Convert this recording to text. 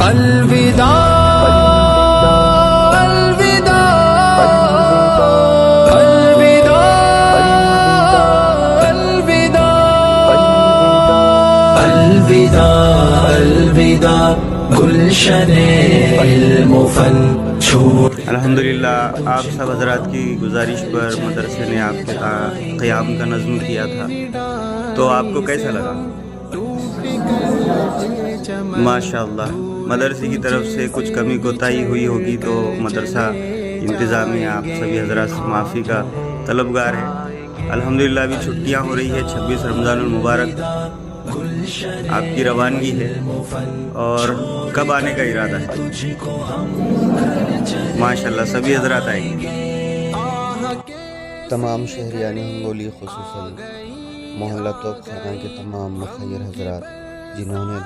الوداع الوداع الوداع الوداع الوداع گلشن علم و فن چھوڑ. الحمدللہ آپ سب حضرات کی گزارش پر مدرسے نے آپ کے قیام کا نظم کیا تھا، تو آپ کو کیسا لگا؟ ماشاءاللہ مدرسے کی طرف سے کچھ کمی کوتاہی ہوئی ہوگی تو مدرسہ انتظامیہ آپ سبھی حضرات سے معافی کا طلبگار ہے. الحمدللہ ابھی چھٹیاں ہو رہی ہے، 26 رمضان المبارک آپ کی روانگی ہے، اور کب آنے کا ارادہ ہے؟ ماشاءاللہ سبھی حضرات آئیں گے. تمام شہریان ہنگولی خصوصاً محلہ توپ خانہ کے تمام مخیر حضرات جنہوں نے